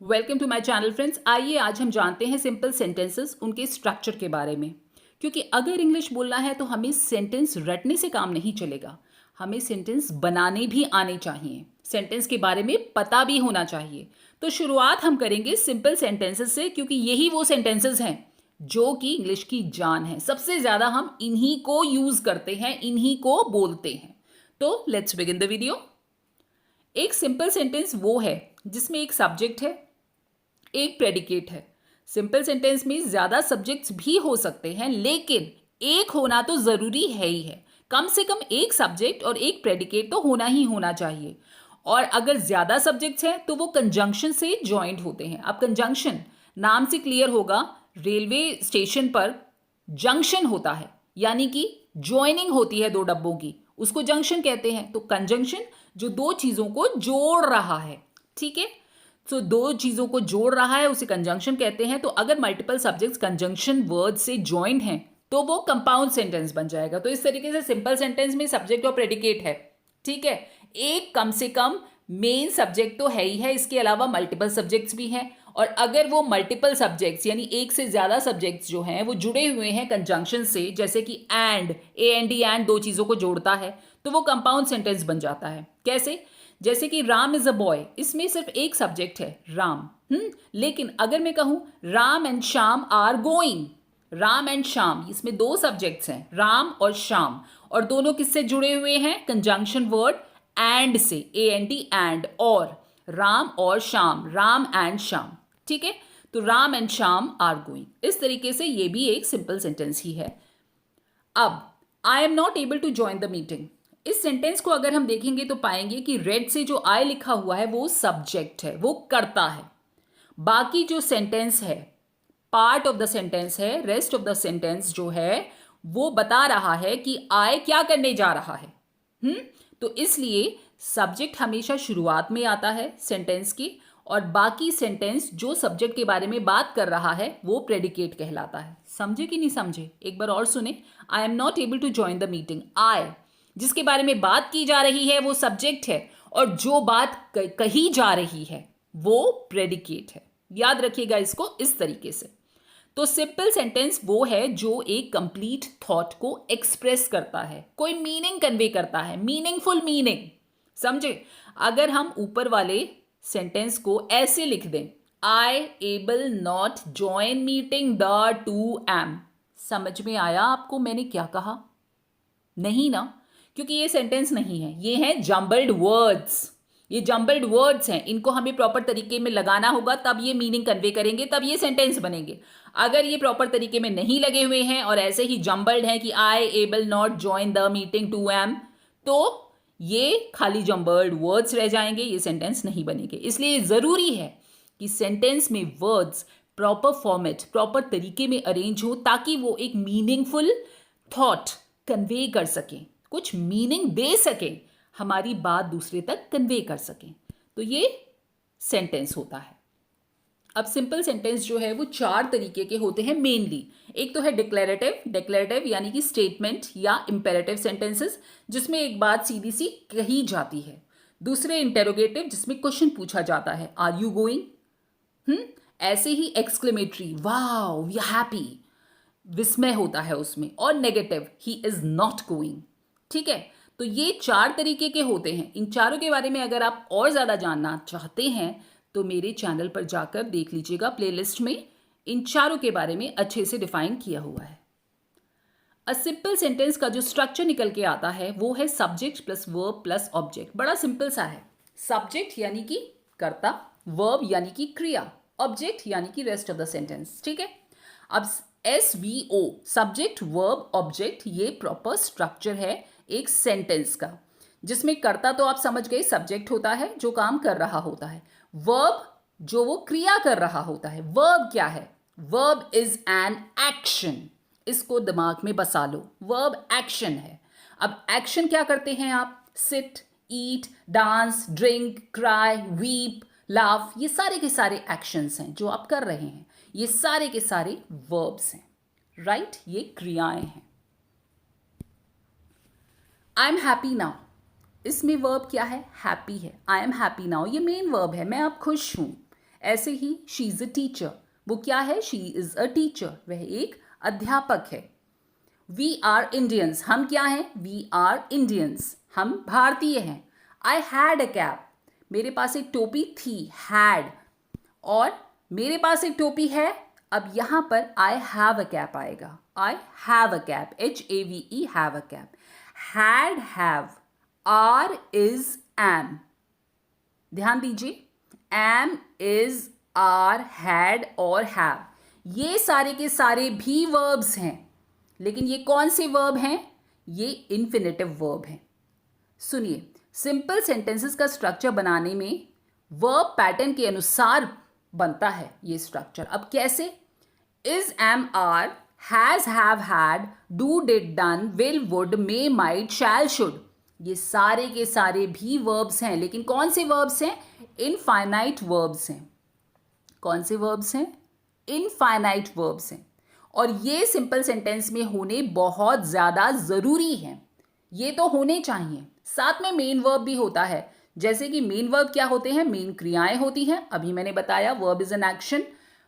Welcome to my channel friends. आइए आज हम जानते हैं सिंपल सेंटेंसेस, उनके स्ट्रक्चर के बारे में। क्योंकि अगर इंग्लिश बोलना है तो हमें सेंटेंस रटने से काम नहीं चलेगा, हमें सेंटेंस बनाने भी आने चाहिए, सेंटेंस के बारे में पता भी होना चाहिए। तो शुरुआत हम करेंगे सिंपल सेंटेंसेस से, क्योंकि यही वो सेंटेंसेस हैं जो कि इंग्लिश की जान है। सबसे ज़्यादा हम इन्हीं को यूज़ करते हैं, इन्हीं को बोलते हैं। तो लेट्स बिगिन द वीडियो। एक सिंपल सेंटेंस वो है जिसमें एक सब्जेक्ट है, एक प्रेडिकेट है। सिंपल सेंटेंस में ज्यादा सब्जेक्ट्स भी हो सकते हैं, लेकिन एक होना तो जरूरी है ही है। कम से कम एक सब्जेक्ट और एक प्रेडिकेट तो होना ही होना चाहिए। और अगर ज्यादा सब्जेक्ट्स हैं तो वो कंजंक्शन से ज्वाइंट होते हैं। अब कंजंक्शन नाम से क्लियर होगा, रेलवे स्टेशन पर जंक्शन होता है, यानी कि ज्वाइनिंग होती है दो डब्बों की, उसको जंक्शन कहते हैं। तो कंजंक्शन जो दो चीजों को जोड़ रहा है, ठीक है, तो दो चीजों को जोड़ रहा है उसे कंजंक्शन कहते हैं। तो अगर मल्टीपल सब्जेक्ट्स कंजंक्शन वर्ड से ज्वाइंट हैं तो वो कंपाउंड सेंटेंस बन जाएगा। तो इस तरीके से सिंपल सेंटेंस में सब्जेक्ट और प्रेडिकेट है, ठीक है। एक कम से कम मेन सब्जेक्ट तो है ही है, इसके अलावा मल्टीपल सब्जेक्ट्स भी हैं। और अगर वो मल्टीपल सब्जेक्ट्स यानी एक से ज्यादा सब्जेक्ट्स जो हैं वो जुड़े हुए हैं कंजंक्शन से, जैसे कि and, A N D, and दो चीजों को जोड़ता है, तो वो कंपाउंड सेंटेंस बन जाता है। कैसे? जैसे कि राम इज अ बॉय, इसमें सिर्फ एक सब्जेक्ट है राम, लेकिन अगर मैं कहूं Ram and Shyam are going, Ram and Shyam, इसमें दो सब्जेक्ट्स हैं राम और श्याम, और दोनों किससे जुड़े हुए हैं? कंजंक्शन वर्ड एंड से, ए एन डी, एंड, और राम और श्याम, राम एंड श्याम, ठीक है। तो Ram and Shyam are going, इस तरीके से ये भी एक सिंपल सेंटेंस ही है। अब I am not able to join the meeting, इस सेंटेंस को अगर हम देखेंगे तो पाएंगे कि रेड से जो आई लिखा हुआ है वो सब्जेक्ट है, वो करता है। बाकी जो सेंटेंस है, पार्ट ऑफ द सेंटेंस है, रेस्ट ऑफ द सेंटेंस जो है वो बता रहा है कि आई क्या करने जा रहा है। तो इसलिए सब्जेक्ट हमेशा शुरुआत में आता है सेंटेंस की, और बाकी सेंटेंस जो सब्जेक्ट के बारे में बात कर रहा है वो प्रेडिकेट कहलाता है। समझे कि नहीं समझे? एक बार और सुने। I am not able to join the meeting, I जिसके बारे में बात की जा रही है वो सब्जेक्ट है, और जो बात कही जा रही है वो प्रेडिकेट है। याद रखिएगा इसको इस तरीके से। तो सिंपल सेंटेंस वो है जो एक कंप्लीट थॉट को एक्सप्रेस करता है, कोई मीनिंग कन्वे करता है, मीनिंगफुल मीनिंग। समझे? अगर हम ऊपर वाले सेंटेंस को ऐसे लिख दें, I able not join meeting the 2 am, समझ में आया आपको मैंने क्या कहा? नहीं ना, क्योंकि ये सेंटेंस नहीं है, ये है जम्बल्ड वर्ड्स। ये जम्बल्ड वर्ड्स हैं, इनको हमें प्रॉपर तरीके में लगाना होगा, तब ये मीनिंग कन्वे करेंगे, तब ये सेंटेंस बनेंगे। अगर ये प्रॉपर तरीके में नहीं लगे हुए हैं और ऐसे ही जम्बल्ड हैं कि I able not join the meeting 2 am, तो ये खाली जम्बल्ड वर्ड्स रह जाएंगे, ये सेंटेंस नहीं बनेंगे। इसलिए जरूरी है कि सेंटेंस में वर्ड्स प्रॉपर फॉर्मेट, प्रॉपर तरीके में अरेंज हो, ताकि वो एक मीनिंगफुल थॉट कन्वे कर सकें, कुछ मीनिंग दे सकें, हमारी बात दूसरे तक कन्वे कर सकें। तो ये सेंटेंस होता है। अब सिंपल सेंटेंस जो है वो 4 तरीके के होते हैं मेनली। एक तो है डिक्लेरेटिव, डिक्लेरेटिव यानी कि स्टेटमेंट या इंपेरेटिव सेंटेंसेस, जिसमें एक बात सीधी सी कही जाती है। दूसरे इंटेरोगेटिव, जिसमें क्वेश्चन पूछा जाता है, आर यू गोइंग। ऐसे ही exclamatory, wow we are happy, विस्मय होता है उसमें। और negative, he is not going, ठीक है। तो ये 4 तरीके के होते हैं। इन चारों के बारे में अगर आप और ज्यादा जानना चाहते हैं तो मेरे चैनल पर जाकर देख लीजिएगा, प्लेलिस्ट में इन चारों के बारे में अच्छे से डिफाइन किया हुआ है। अ सिंपल सेंटेंस का जो स्ट्रक्चर निकल के आता है वो है subject plus verb plus object. बड़ा सिंपल सा है। सब्जेक्ट यानी कि कर्ता, वर्ब यानी कि क्रिया, ऑब्जेक्ट यानी कि रेस्ट ऑफ द सेंटेंस, ठीक है। अब SVO, सब्जेक्ट वर्ब ऑब्जेक्ट, ये प्रॉपर स्ट्रक्चर है एक सेंटेंस का, जिसमें कर्ता तो आप समझ गए सब्जेक्ट होता है जो काम कर रहा होता है, वर्ब जो वो क्रिया कर रहा होता है। वर्ब क्या है? वर्ब इज एन एक्शन, इसको दिमाग में बसा लो, वर्ब एक्शन है। अब एक्शन क्या करते हैं आप? Sit, eat, dance, drink, cry, weep, laugh, ये सारे के सारे एक्शंस हैं जो आप कर रहे हैं, ये सारे के सारे वर्ब्स हैं, राइट? ये क्रियाएं हैं। आई एम हैप्पी नाउ, इसमें वर्ब क्या है? हैप्पी है। आई एम हैप्पी नाउ, ये मेन वर्ब है, मैं अब खुश हूं। ऐसे ही शी इज़ अ टीचर, वो क्या है? शी इज़ अ टीचर, वह एक अध्यापक है। वी आर इंडियंस, हम क्या हैं? वी आर इंडियंस, हम भारतीय हैं। आई हैड अ कैप, मेरे पास एक टोपी थी, हैड, और मेरे पास एक टोपी है। अब यहां पर आई हैव अ कैप आएगा। I have a cap, HAVE, have a cap. Had, have, are, is, am, ध्यान दीजिए, एम, इज, आर, हैड और हैव, ये सारे के सारे भी वर्ब्स हैं, लेकिन ये कौन से वर्ब हैं? ये इन्फिनेटिव वर्ब हैं। सुनिए, सिंपल सेंटेंसेस का स्ट्रक्चर बनाने में वर्ब पैटर्न के अनुसार बनता है ये स्ट्रक्चर। अब कैसे? Is, am, are, has, have, had, do, did, done, will, would, may, might, shall, should, ये सारे के सारे भी वर्ब्स हैं, लेकिन कौन से वर्ब्स हैं? इनफाइनाइट वर्ब्स हैं। कौन से वर्ब्स हैं? इनफाइनाइट वर्ब्स हैं, और ये सिंपल सेंटेंस में होने बहुत ज़्यादा ज़रूरी हैं। ये तो होने चाहिए। साथ में मेन वर्ब भी होता है। जैसे कि मेन वर्ब क्या होते हैं? मेन क्रियाएं होती हैं। अभी मैंने बताया verb is an action,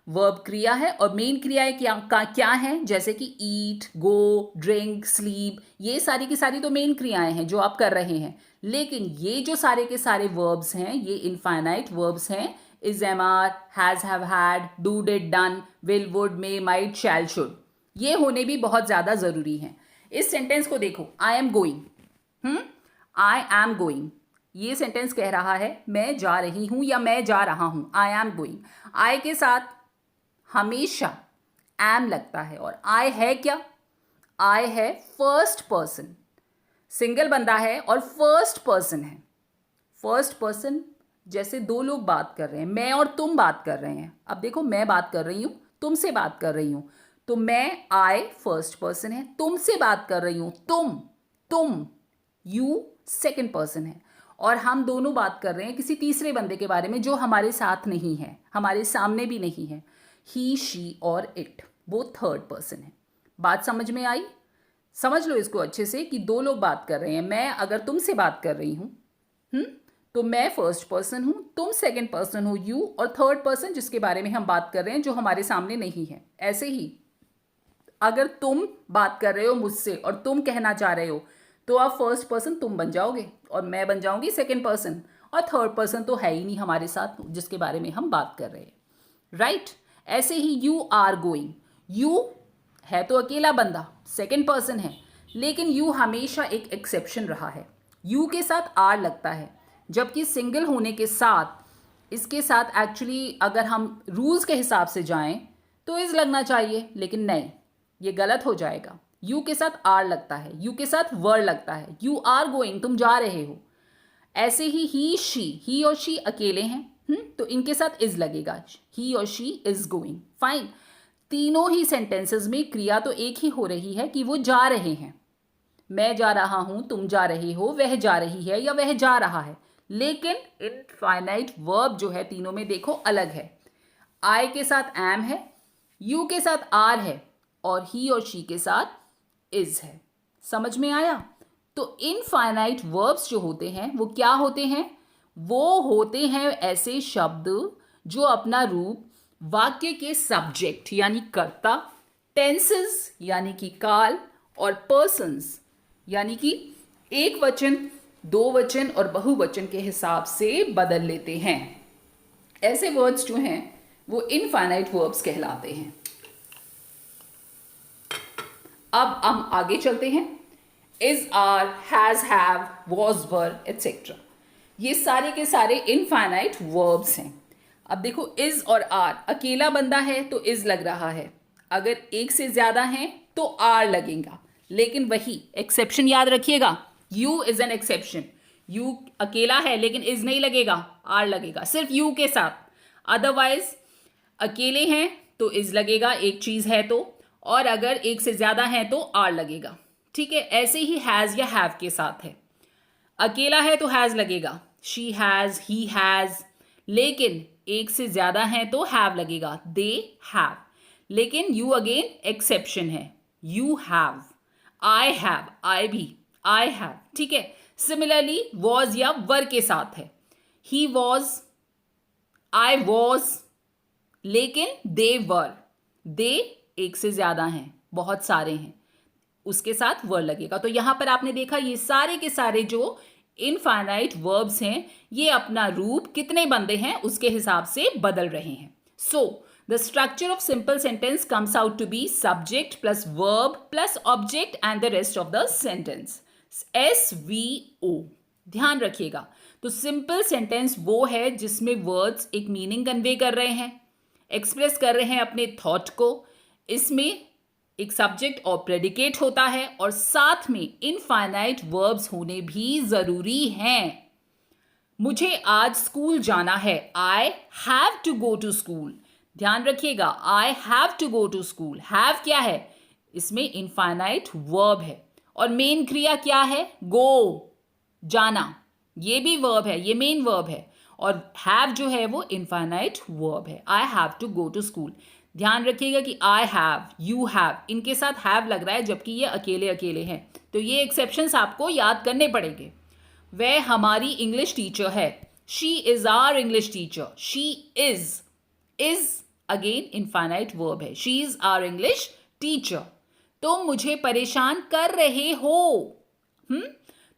verb क्रिया है, और मेन क्रियाएं क्या हैं? जैसे कि ईट, गो, ड्रिंक, स्लीप, ये सारी की सारी तो मेन क्रियाएं हैं जो आप कर रहे हैं। लेकिन ये जो सारे के सारे वर्ब्स हैं, ये इनफाइनाइट वर्ब्स हैं। Is, am, are, has, have, had, do, did, done, will, would, may, might, shall, should, ये होने भी बहुत ज़्यादा ज़रूरी हैं। इस सेंटेंस को देखो, आई am going, I am going, ये सेंटेंस कह रहा है मैं जा रही हूं या मैं जा रहा हूं। आई एम गोइंग, आई के साथ हमेशा एम लगता है, और आई है क्या? आई है फर्स्ट पर्सन, सिंगल बंदा है और फर्स्ट पर्सन है। फर्स्ट पर्सन, जैसे दो लोग बात कर रहे हैं, मैं और तुम बात कर रहे हैं। अब देखो, मैं बात कर रही हूं, तुमसे बात कर रही हूं, तो मैं, आई फर्स्ट पर्सन है, तुमसे बात कर रही हूं, तुम, यू सेकंड पर्सन है, और हम दोनों बात कर रहे हैं किसी तीसरे बंदे के बारे में जो हमारे साथ नहीं है, हमारे सामने भी नहीं है। ही, शी और इट, वो थर्ड पर्सन है। बात समझ में आई? समझ लो इसको अच्छे से कि दो लोग बात कर रहे हैं। मैं अगर तुमसे बात कर रही हूं, तो मैं फर्स्ट पर्सन हूं, तुम सेकंड पर्सन हो, यू, और थर्ड पर्सन जिसके बारे में हम बात कर रहे हैं जो हमारे सामने नहीं है। ऐसे ही अगर तुम बात कर रहे हो मुझसे और तुम कहना चाह रहे हो, तो आप फर्स्ट पर्सन तुम बन जाओगे और मैं बन जाऊंगी सेकंड पर्सन, और थर्ड पर्सन तो है ही नहीं हमारे साथ जिसके बारे में हम बात कर रहे हैं। राइट? ऐसे ही यू आर गोइंग, यू है तो अकेला बंदा, सेकंड पर्सन है, लेकिन यू हमेशा एक एक्सेप्शन रहा है। यू के साथ आर लगता है, जबकि सिंगल होने के साथ इसके साथ एक्चुअली अगर हम रूल्स के हिसाब से जाएं तो इज लगना चाहिए, लेकिन नहीं, ये गलत हो जाएगा। यू के साथ आर लगता है, यू के साथ वर लगता है। यू आर गोइंग, तुम जा रहे हो। ऐसे ही शी, ही और शी अकेले हैं, तो इनके साथ इज लगेगा, ही और शी इज गोइंग। फाइन। तीनों ही सेंटेंसेस में क्रिया तो एक ही हो रही है कि वो जा रहे हैं। मैं जा रहा हूं, तुम जा रहे हो, वह जा रही है या वह जा रहा है, लेकिन इनफाइनाइट वर्ब जो है तीनों में देखो अलग है। आई के साथ एम है, यू के साथ आर है, और ही और शी के साथ इज है। समझ में आया? तो इनफाइनाइट वर्ब्स जो होते हैं वो क्या होते हैं? वो होते हैं ऐसे शब्द जो अपना रूप वाक्य के सब्जेक्ट यानी कर्ता, टेंसेस यानी कि काल, और पर्सन्स यानी कि एक वचन, दो वचन और बहुवचन के हिसाब से बदल लेते हैं। ऐसे वर्ड्स जो हैं वो इनफाइनाइट वर्ब्स कहलाते हैं। अब हम आगे चलते हैं। Is, are, has, have, was, were, etcetera, ये सारे के सारे इनफाइनाइट वर्ब्स हैं। अब देखो, इज और आर, अकेला बंदा है तो इज लग रहा है, अगर एक से ज्यादा है तो आर लगेगा, लेकिन वही एक्सेप्शन याद रखिएगा, you is an exception. You अकेला है लेकिन इज नहीं लगेगा, आर लगेगा, सिर्फ यू के साथ। अदरवाइज अकेले हैं तो इज लगेगा, एक चीज है तो, और अगर एक से ज्यादा है तो आर लगेगा। ठीक है? ऐसे ही हैज या हैव के साथ है, अकेला है तो हैज लगेगा, शी हैज, ही हैज, लेकिन एक से ज्यादा है तो हैव लगेगा, दे हैव, लेकिन यू अगेन एक्सेप्शन है, यू हैव, आई भी, आई हैव। ठीक है? सिमिलरली वॉज या वर के साथ है, ही वॉज, आई वॉज, लेकिन दे वर, दे एक से ज्यादा हैं, बहुत सारे हैं, उसके साथ वर लगेगा। तो यहां पर आपने देखा ये सारे के सारे जो इनफाइनाइट वर्ब्स हैं ये अपना रूप कितने बंदे हैं उसके हिसाब से बदल रहे हैं। So the structure of simple sentence comes out to be subject plus verb plus object and the rest of the sentence, SVO। ध्यान रखिएगा, तो सिंपल सेंटेंस वो है जिसमें वर्ड्स एक मीनिंग कन्वे कर रहे हैं, एक्सप्रेस कर रहे हैं अपने थॉट को। इसमें एक सब्जेक्ट और प्रेडिकेट होता है और साथ में इनफाइनाइट वर्ब्स होने भी जरूरी हैं। मुझे आज स्कूल जाना है, I have to go to school. ध्यान रखिएगा, I have to go to school, have क्या है, इसमें इनफाइनाइट वर्ब है और मेन क्रिया क्या है, गो, जाना, ये भी वर्ब है, ये मेन वर्ब है, और हैव जो है वो इनफाइनाइट वर्ब है। I have to go to school. ध्यान रखिएगा कि आई हैव, यू हैव, इनके साथ हैव लग रहा है जबकि ये अकेले अकेले हैं, तो ये एक्सेप्शंस आपको याद करने पड़ेंगे। वह हमारी इंग्लिश टीचर है, she is our English teacher, she is again infinite verb है, she is our English teacher. तुम मुझे परेशान कर रहे हो,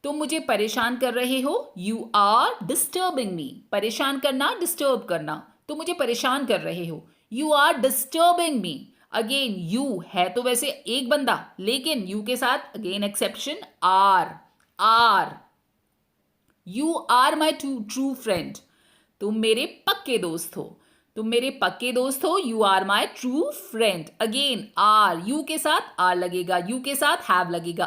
तुम मुझे परेशान कर रहे हो, यू आर डिस्टर्बिंग मी, परेशान करना, डिस्टर्ब करना, तुम मुझे परेशान कर रहे हो, you are disturbing me. Again you है तो वैसे एक बंदा, लेकिन यू के साथ again exception are. You are my true friend, तुम मेरे पक्के दोस्त हो, तुम मेरे पक्के दोस्त हो, you are my true friend. Again are, you के साथ आर लगेगा, यू के साथ हैव लगेगा।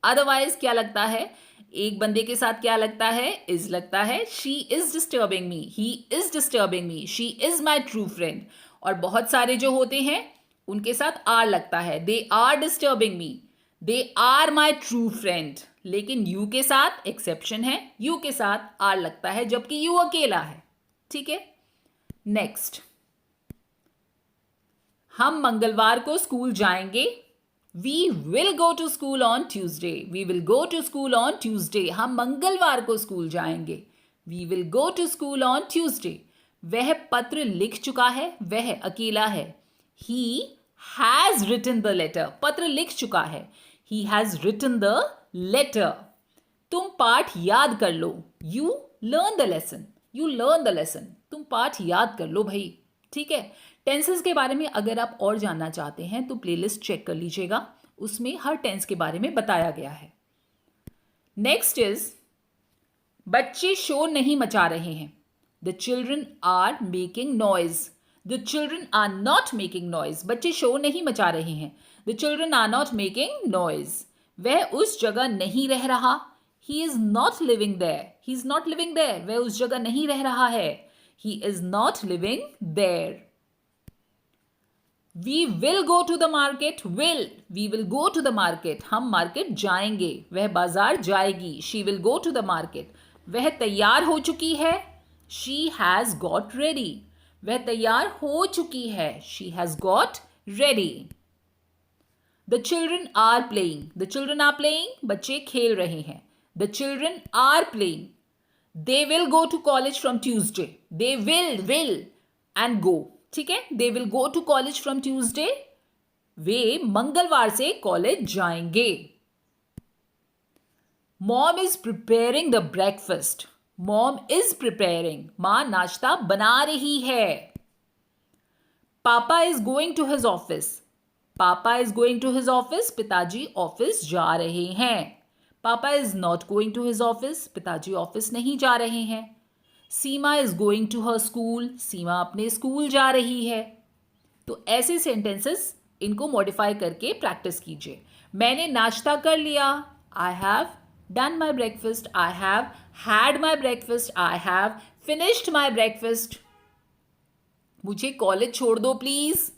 अदरवाइज क्या लगता है, एक बंदे के साथ क्या लगता है, इज लगता है, she is disturbing me, he is disturbing me, she is my true friend. और बहुत सारे जो होते हैं उनके साथ आर लगता है, they are disturbing me, they are my true friend. लेकिन यू के साथ एक्सेप्शन है, यू के साथ आर लगता है जबकि यू अकेला है। ठीक है, नेक्स्ट, हम मंगलवार को स्कूल जाएंगे, We will go to school on Tuesday. We will go to school on Tuesday. हम मंगलवार को स्कूल जाएंगे, We will go to school on Tuesday. वह पत्र लिख चुका है, वह अकेला है, He has written the letter. पत्र लिख चुका है, He has written the letter. तुम पाठ याद कर लो, You learn the lesson. You learn the lesson. तुम पाठ याद कर लो भाई। ठीक है, टेंसेस के बारे में अगर आप और जानना चाहते हैं तो प्लेलिस्ट चेक कर लीजिएगा, उसमें हर टेंस के बारे में बताया गया है। नेक्स्ट इज, बच्चे शोर नहीं मचा रहे हैं, the children are making noise. The children are not making noise, बच्चे शोर नहीं मचा रहे हैं, the children are not making noise. वह उस जगह नहीं रह रहा, he is not living there, he is not living there, वह उस जगह नहीं रह रहा है, he is not living there. We will go to the market. We will go to the market. हम मार्केट जाएंगे, वह बाजार जाएगी, she will go to the market. वह तैयार हो चुकी है, she has got ready. वह तैयार हो चुकी है, she has got ready. The children are playing. The children are playing. बच्चे खेल रहे हैं, the children are playing. They will go to college from Tuesday. They will and go. ठीक है, they will go to college from Tuesday, वे मंगलवार से college जाएंगे। Mom is preparing the breakfast, mom is preparing, मां नाश्ता बना रही है। Papa is going to his office, papa is going to his office, पिताजी ऑफिस जा रहे हैं। Papa is not going to his office, पिताजी ऑफिस नहीं जा रहे हैं। Seema is going to her school, Seema अपने स्कूल जा रही है। तो ऐसे सेंटेंसेस, इनको मॉडिफाई करके प्रैक्टिस कीजिए। मैंने नाश्ता कर लिया, I have done my breakfast, I have had my breakfast, I have finished my breakfast. मुझे कॉलेज छोड़ दो please,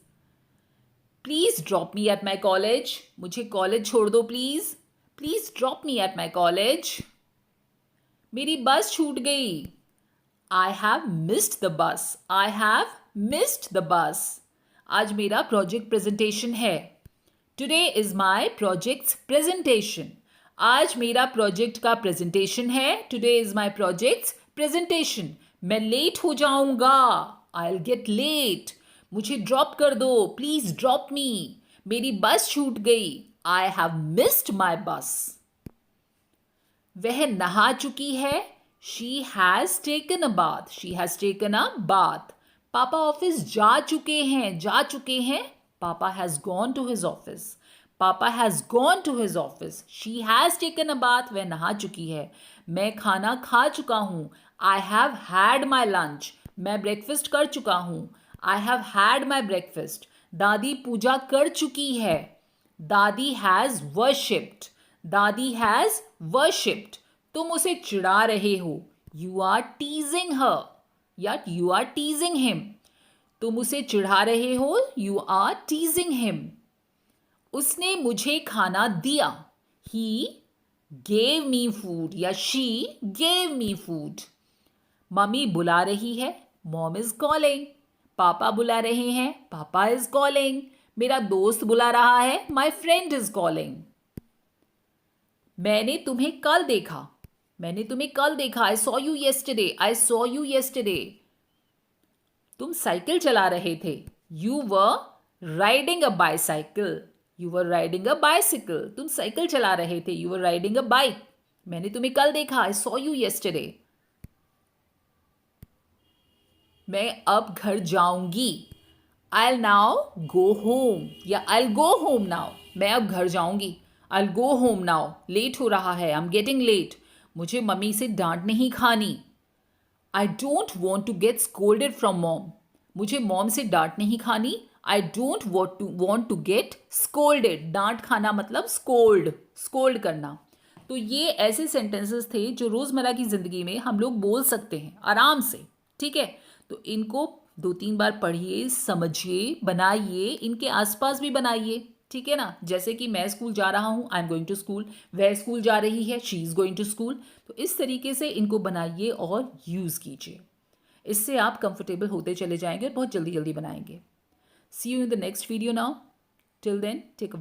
please drop me at my college, मुझे कॉलेज छोड़ दो please, please drop me at my college. मेरी बस छूट गई, I have missed the bus. I have missed the bus. आज मेरा प्रोजेक्ट प्रेजेंटेशन है, Today is my project's presentation. आज मेरा प्रोजेक्ट का प्रेजेंटेशन है, Today is my project's presentation. मैं लेट हो जाऊंगा, आई विल गेट लेट। मुझे ड्रॉप कर दो, प्लीज ड्रॉप मी। मेरी बस छूट गई, आई हैव मिस्ड माई बस। वह नहा चुकी है, she has taken a bath, she has taken a bath. पापा ऑफिस जा चुके हैं, papa has gone to his office, papa has gone to his office. She has taken a bath, वह नहा चुकी है। मैं खाना खा चुका हूं, I have had my lunch, मैं ब्रेकफास्ट कर चुका हूं, I have had my breakfast. दादी पूजा कर चुकी है, dadi has worshipped, dadi has worshipped. तुम उसे चिढ़ा रहे हो, यू आर टीजिंग हर या यू आर टीजिंग हिम। तुम उसे चिढ़ा रहे हो, यू आर टीजिंग हिम। उसने मुझे खाना दिया, ही गेव मी फूड या she gave me food. Mummy बुला रही है, मॉम इज कॉलिंग। पापा बुला रहे हैं, पापा इज कॉलिंग। मेरा दोस्त बुला रहा है, माई फ्रेंड इज कॉलिंग। मैंने तुम्हें कल देखा, मैंने तुम्हें कल देखा, I saw you yesterday, I saw you yesterday. तुम साइकिल चला रहे थे, you were riding a bicycle, you were riding a bicycle. तुम साइकिल चला रहे थे, you were riding a bike. मैंने तुम्हें कल देखा, आई सॉ यू येस्टरडे। मैं अब घर जाऊंगी, आई नाउ गो होम या आई गो होम नाउ। मैं अब घर जाऊंगी, I go home now. Late हो रहा है, आई एम गेटिंग लेट। मुझे मम्मी से डांट नहीं खानी, I don't want to get scolded from mom. मुझे मॉम से डांट नहीं खानी, I don't want to get scolded. डांट खाना मतलब स्कोल्ड, स्कोल्ड करना। तो ये ऐसे सेंटेंसेस थे जो रोज़मर्रा की ज़िंदगी में हम लोग बोल सकते हैं आराम से, ठीक है। तो इनको 2-3 बार पढ़िए, समझिए, बनाइए, इनके आसपास भी बनाइए, ठीक है ना। जैसे कि मैं स्कूल जा रहा हूँ, I am going to school, वह स्कूल जा रही है, she is going to school. तो इस तरीके से इनको बनाइए और यूज़ कीजिए। इससे आप कंफर्टेबल होते चले जाएंगे और बहुत जल्दी जल्दी बनाएंगे। See you in the next video now. Till then take a